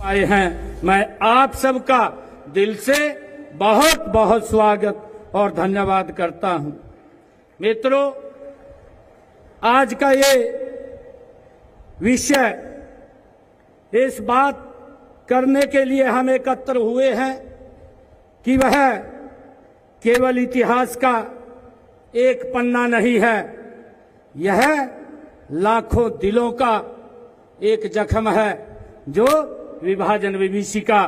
आए हैं। मैं आप सबका दिल से बहुत बहुत स्वागत और धन्यवाद करता हूं। मित्रों, आज का ये विषय इस बात करने के लिए हम एकत्र हुए हैं कि वह केवल इतिहास का एक पन्ना नहीं है, यह लाखों दिलों का एक जख्म है जो विभाजन विभीषिका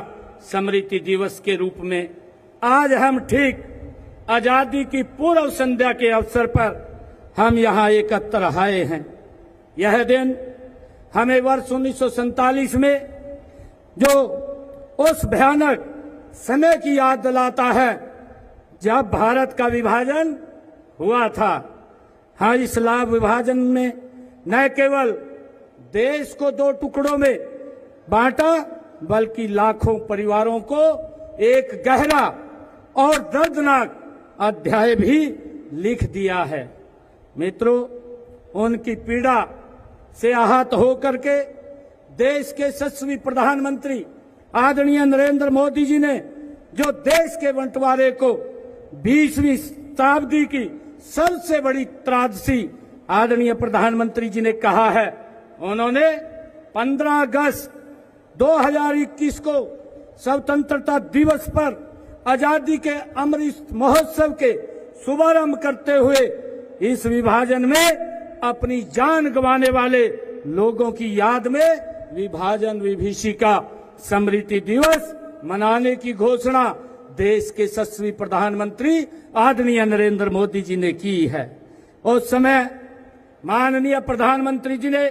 स्मृति दिवस के रूप में आज हम ठीक आजादी की पूर्व संध्या के अवसर पर हम यहाँ एकत्र आए हैं। यह दिन हमें वर्ष 1947 में जो उस भयानक समय की याद दिलाता है जब भारत का विभाजन हुआ था। हाँ, इस लाभ विभाजन में न केवल देश को दो टुकड़ों में बांटा बल्कि लाखों परिवारों को एक गहरा और दर्दनाक अध्याय भी लिख दिया है। मित्रों, उनकी पीड़ा से आहत होकर के देश के यशस्वी प्रधानमंत्री आदरणीय नरेंद्र मोदी जी ने जो देश के बंटवारे को 20वीं शताब्दी की सबसे बड़ी त्रासदी आदरणीय प्रधानमंत्री जी ने कहा है, उन्होंने 15 अगस्त 2021 को स्वतंत्रता दिवस पर आजादी के अमृत महोत्सव के शुभारंभ करते हुए इस विभाजन में अपनी जान गंवाने वाले लोगों की याद में विभाजन विभीषिका स्मृति दिवस मनाने की घोषणा देश के यशस्वी प्रधानमंत्री आदरणीय नरेंद्र मोदी जी ने की है। उस समय माननीय प्रधानमंत्री जी ने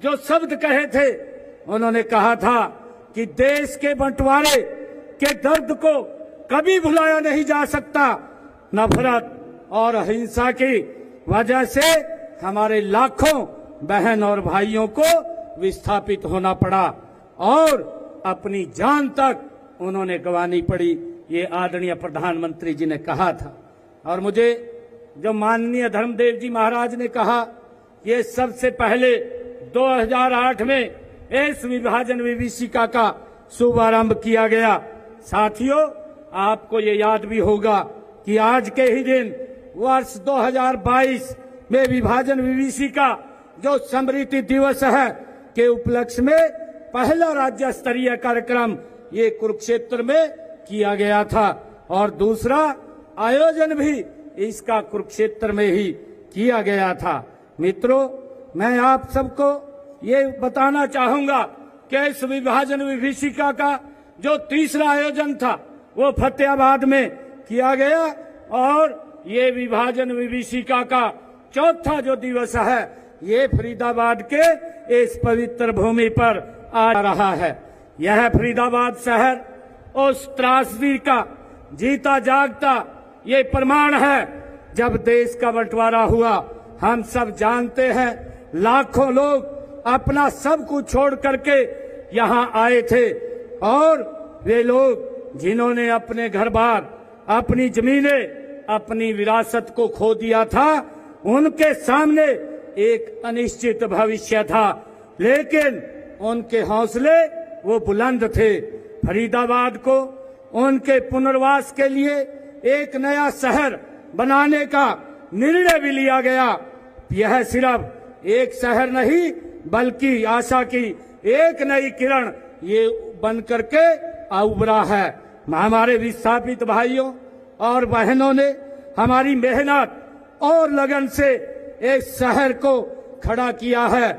जो शब्द कहे थे, उन्होंने कहा था कि देश के बंटवारे के दर्द को कभी भुलाया नहीं जा सकता। नफरत और हिंसा की वजह से हमारे लाखों बहन और भाइयों को विस्थापित होना पड़ा और अपनी जान तक उन्होंने गंवानी पड़ी, ये आदरणीय प्रधानमंत्री जी ने कहा था। और मुझे जो माननीय धर्मदेव जी महाराज ने कहा, ये सबसे पहले 2008 में इस विभाजन विभीषिका का शुभारंभ किया गया। साथियों, आपको ये याद भी होगा कि आज के ही दिन वर्ष 2022 में विभाजन विभीषिका जो स्मृति दिवस है के उपलक्ष्य में पहला राज्य स्तरीय कार्यक्रम ये कुरुक्षेत्र में किया गया था और दूसरा आयोजन भी इसका कुरुक्षेत्र में ही किया गया था। मित्रों, मैं आप सबको ये बताना चाहूंगा कि इस विभाजन विभीषिका का जो तीसरा आयोजन था वो फतेहाबाद में किया गया और ये विभाजन विभीषिका का चौथा जो दिवस है ये फरीदाबाद के इस पवित्र भूमि पर आ रहा है। यह फरीदाबाद शहर उस त्रासदी का जीता जागता ये प्रमाण है। जब देश का बंटवारा हुआ, हम सब जानते हैं, लाखों लोग अपना सब कुछ छोड़ करके यहाँ आए थे और वे लोग जिन्होंने अपने घर बार, अपनी जमीनें, अपनी विरासत को खो दिया था, उनके सामने एक अनिश्चित भविष्य था, लेकिन उनके हौसले वो बुलंद थे। फरीदाबाद को उनके पुनर्वास के लिए एक नया शहर बनाने का निर्णय भी लिया गया। यह सिर्फ एक शहर नहीं बल्कि आशा की एक नई किरण ये बन करके उभरा है। हमारे विस्थापित भाइयों और बहनों ने हमारी मेहनत और लगन से इस शहर को खड़ा किया है।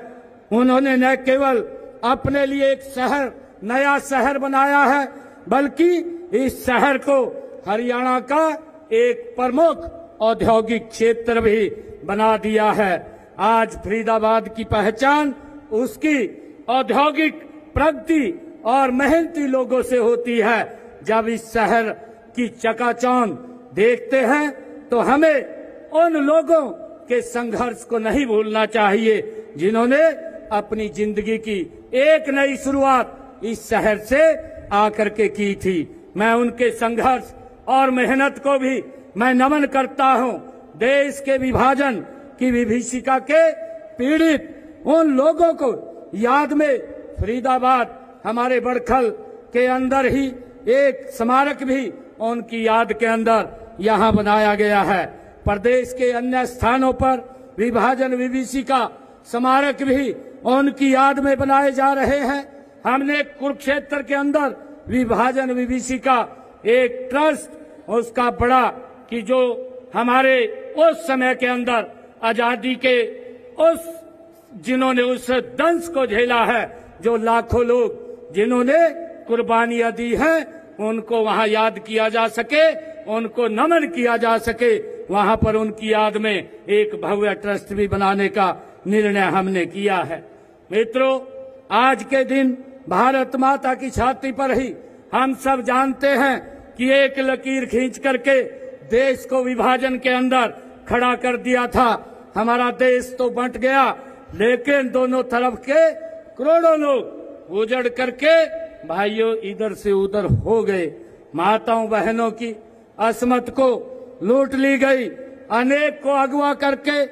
उन्होंने न केवल अपने लिए एक शहर, नया शहर बनाया है, बल्कि इस शहर को हरियाणा का एक प्रमुख औद्योगिक क्षेत्र भी बना दिया है। आज फरीदाबाद की पहचान उसकी औद्योगिक प्रगति और मेहनती लोगों से होती है। जब इस शहर की चकाचौंध देखते हैं तो हमें उन लोगों के संघर्ष को नहीं भूलना चाहिए जिन्होंने अपनी जिंदगी की एक नई शुरुआत इस शहर से आकर के की थी। मैं उनके संघर्ष और मेहनत को भी मैं नमन करता हूं। देश के विभाजन की विभीषिका के पीड़ित उन लोगों को याद में फरीदाबाद हमारे बड़खल के अंदर ही एक स्मारक भी उनकी याद के अंदर यहाँ बनाया गया है। प्रदेश के अन्य स्थानों पर विभाजन विभीषिका स्मारक भी उनकी याद में बनाए जा रहे हैं। हमने कुरुक्षेत्र के अंदर विभाजन विभीषिका एक ट्रस्ट उसका बड़ा कि जो हमारे उस समय के अंदर आजादी के उस जिन्होंने उस दंश को झेला है, जो लाखों लोग जिन्होंने कुर्बानियां दी हैं, उनको वहां याद किया जा सके, उनको नमन किया जा सके। वहां पर उनकी याद में एक भव्य ट्रस्ट भी बनाने का निर्णय हमने किया है। मित्रों, आज के दिन भारत माता की छाती पर ही हम सब जानते हैं कि एक लकीर खींच करके देश को विभाजन के अंदर खड़ा कर दिया था। हमारा देश तो बंट गया, लेकिन दोनों तरफ के करोड़ों लोग उजड़ करके भाइयों इधर से उधर हो गए। माताओं बहनों की असमत को लूट ली गई। अनेक को अगवा करके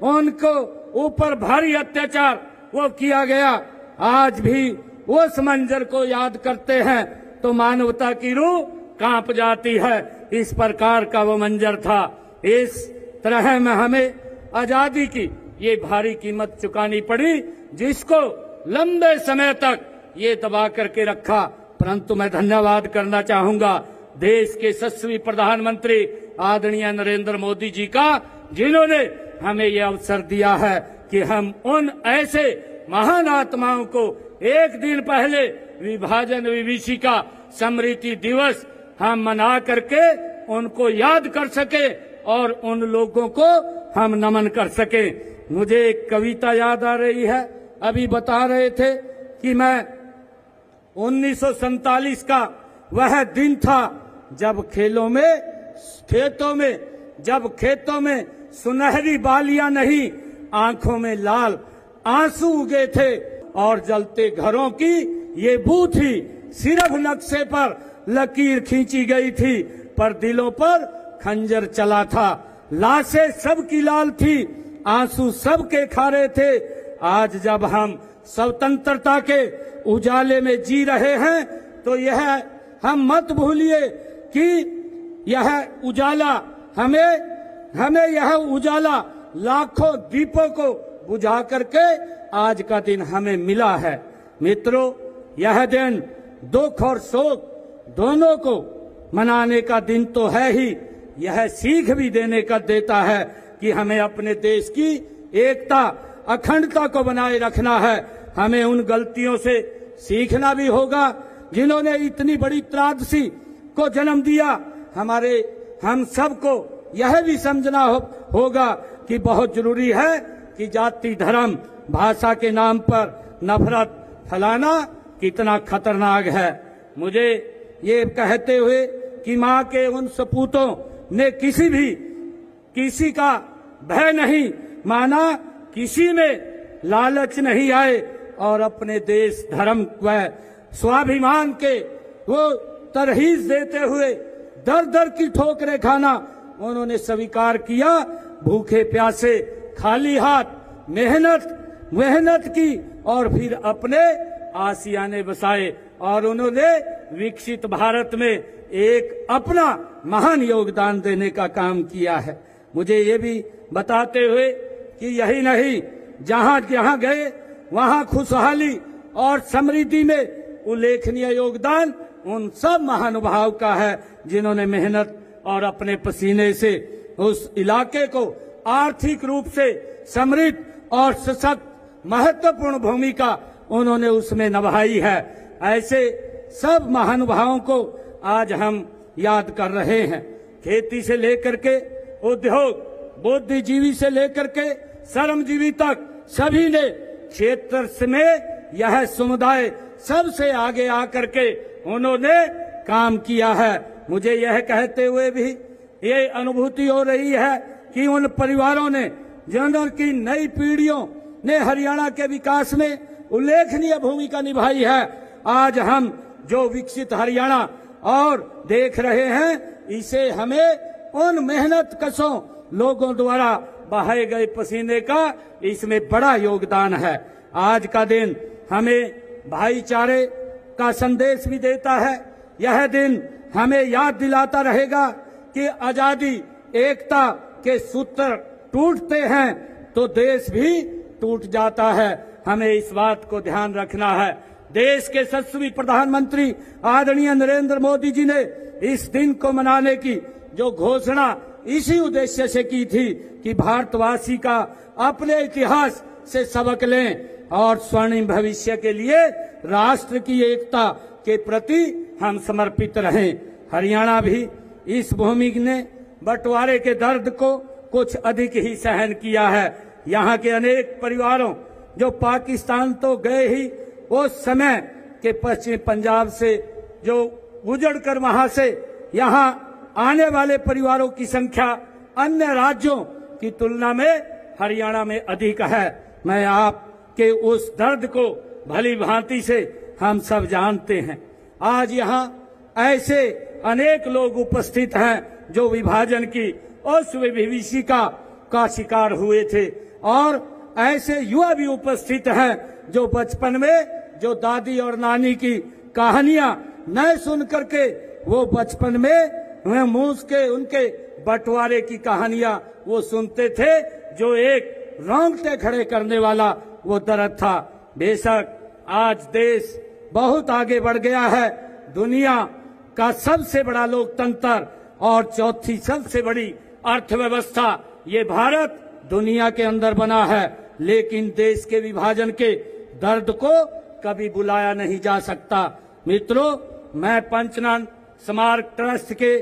उनको ऊपर भारी अत्याचार वो किया गया। आज भी उस मंजर को याद करते हैं तो मानवता की रूह कांप जाती है। इस प्रकार का वो मंजर था। इस तरह में हमें आजादी की ये भारी कीमत चुकानी पड़ी, जिसको लंबे समय तक ये दबा करके रखा। परंतु मैं धन्यवाद करना चाहूंगा देश के यशस्वी प्रधानमंत्री आदरणीय नरेंद्र मोदी जी का, जिन्होंने हमें ये अवसर दिया है कि हम उन ऐसे महान आत्माओं को एक दिन पहले विभाजन विभीषिका स्मृति दिवस हम मना करके उनको याद कर सके और उन लोगों को हम नमन कर सके। मुझे एक कविता याद आ रही है। अभी बता रहे थे कि मैं 1947 का वह दिन था जब खेतों में सुनहरी बालियां नहीं, आंखों में लाल आंसू उगे थे और जलते घरों की ये बू थी। सिर्फ नक्शे पर लकीर खींची गई थी, पर दिलों पर खंजर चला था। लाशें सबकी लाल थी, आंसू सबके खारे थे। आज जब हम स्वतंत्रता के उजाले में जी रहे हैं तो यह हम मत भूलिए कि यह उजाला हमें यह उजाला लाखों दीपों को बुझा करके आज का दिन हमें मिला है। मित्रों, यह दिन दुख और शोक दोनों को मनाने का दिन तो है ही, यह सीख भी देने का देता है कि हमें अपने देश की एकता अखंडता को बनाए रखना है। हमें उन गलतियों से सीखना भी होगा जिन्होंने इतनी बड़ी त्रासदी को जन्म दिया। हम सबको यह भी समझना होगा कि बहुत जरूरी है कि जाति धर्म भाषा के नाम पर नफरत फैलाना कितना खतरनाक है। मुझे ये कहते हुए कि माँ के उन सपूतों ने किसी का भय नहीं माना, किसी में लालच नहीं आए और अपने देश धर्म व स्वाभिमान के वो तरहीज देते हुए दर दर की ठोकरें खाना उन्होंने स्वीकार किया। भूखे प्यासे खाली हाथ मेहनत की और फिर अपने आशियाने बसाए और उन्होंने विकसित भारत में एक अपना महान योगदान देने का काम किया है। मुझे ये भी बताते हुए कि यही नहीं, जहां जहां गए वहां खुशहाली और समृद्धि में उल्लेखनीय योगदान उन सब महानुभाव का है जिन्होंने मेहनत और अपने पसीने से उस इलाके को आर्थिक रूप से समृद्ध और सशक्त महत्वपूर्ण भूमिका उन्होंने उसमें निभाई है। ऐसे सब महानुभावों को आज हम याद कर रहे हैं। खेती से लेकर के उद्योग, बुद्धिजीवी से लेकर के श्रमजीवी तक सभी ने क्षेत्र में यह समुदाय सबसे आगे आकर के उन्होंने काम किया है। मुझे यह कहते हुए भी ये अनुभूति हो रही है कि उन परिवारों ने जिनकी नई पीढ़ियों ने हरियाणा के विकास में उल्लेखनीय भूमिका निभाई है। आज हम जो विकसित हरियाणा और देख रहे हैं, इसे हमें उन मेहनत कशों लोगों द्वारा बहाए गए पसीने का इसमें बड़ा योगदान है। आज का दिन हमें भाईचारे का संदेश भी देता है। यह दिन हमें याद दिलाता रहेगा कि आजादी एकता के सूत्र टूटते हैं तो देश भी टूट जाता है। हमें इस बात को ध्यान रखना है। देश के यशस्वी प्रधानमंत्री आदरणीय नरेंद्र मोदी जी ने इस दिन को मनाने की जो घोषणा इसी उद्देश्य से की थी कि भारतवासी का अपने इतिहास से सबक लें और स्वर्णिम भविष्य के लिए राष्ट्र की एकता के प्रति हम समर्पित रहें। हरियाणा भी इस भूमि ने बंटवारे के दर्द को कुछ अधिक ही सहन किया है। यहाँ के अनेक परिवारों जो पाकिस्तान तो गए ही, उस समय के पश्चिमी पंजाब से जो उजड़ कर वहां से यहाँ आने वाले परिवारों की संख्या अन्य राज्यों की तुलना में हरियाणा में अधिक है। मैं आपके उस दर्द को भली भांति से हम सब जानते हैं। आज यहाँ ऐसे अनेक लोग उपस्थित हैं जो विभाजन की उस विभीषिका का शिकार हुए थे और ऐसे युवा भी उपस्थित हैं जो बचपन में जो दादी और नानी की कहानियां न सुन करके वो बचपन में मूस के उनके बंटवारे की कहानियां वो सुनते थे, जो एक रोंगटे खड़े करने वाला वो दर्द था। बेशक आज देश बहुत आगे बढ़ गया है। दुनिया का सबसे बड़ा लोकतंत्र और चौथी सबसे बड़ी अर्थव्यवस्था ये भारत दुनिया के अंदर बना है, लेकिन देश के विभाजन के दर्द को कभी बुलाया नहीं जा सकता। मित्रों, मैं पंचनंद स्मारक ट्रस्ट के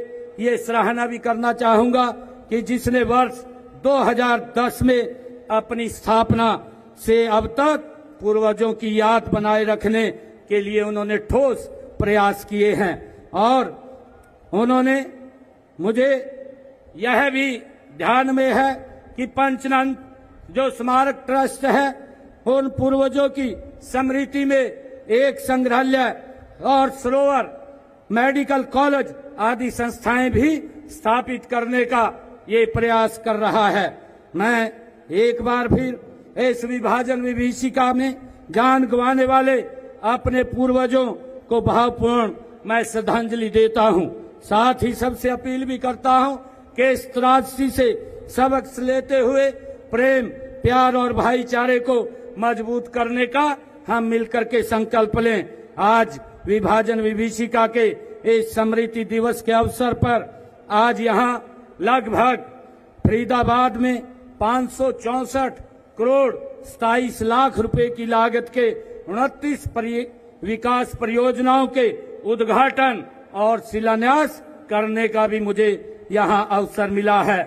ये सराहना भी करना चाहूंगा कि जिसने वर्ष 2010 में अपनी स्थापना से अब तक पूर्वजों की याद बनाए रखने के लिए उन्होंने ठोस प्रयास किए हैं और उन्होंने मुझे यह भी ध्यान में है कि पंचनंद जो स्मारक ट्रस्ट है उन पूर्वजों की स्मृति में एक संग्रहालय और सरोवर, मेडिकल कॉलेज आदि संस्थाएं भी स्थापित करने का ये प्रयास कर रहा है। मैं एक बार फिर इस विभाजन विभीषिका में जान गंवाने वाले अपने पूर्वजों को भावपूर्ण मैं श्रद्धांजलि देता हूं। साथ ही सबसे अपील भी करता हूं कि इस त्रासदी से सबक लेते हुए प्रेम, प्यार और भाईचारे को मजबूत करने का हम मिलकर के संकल्प लें। आज विभाजन विभीषिका के इस स्मृति दिवस के अवसर पर आज यहाँ लगभग फरीदाबाद में 564 करोड़ 27 लाख रुपए की लागत के 29 विकास परियोजनाओं के उद्घाटन और शिलान्यास करने का भी मुझे यहाँ अवसर मिला है।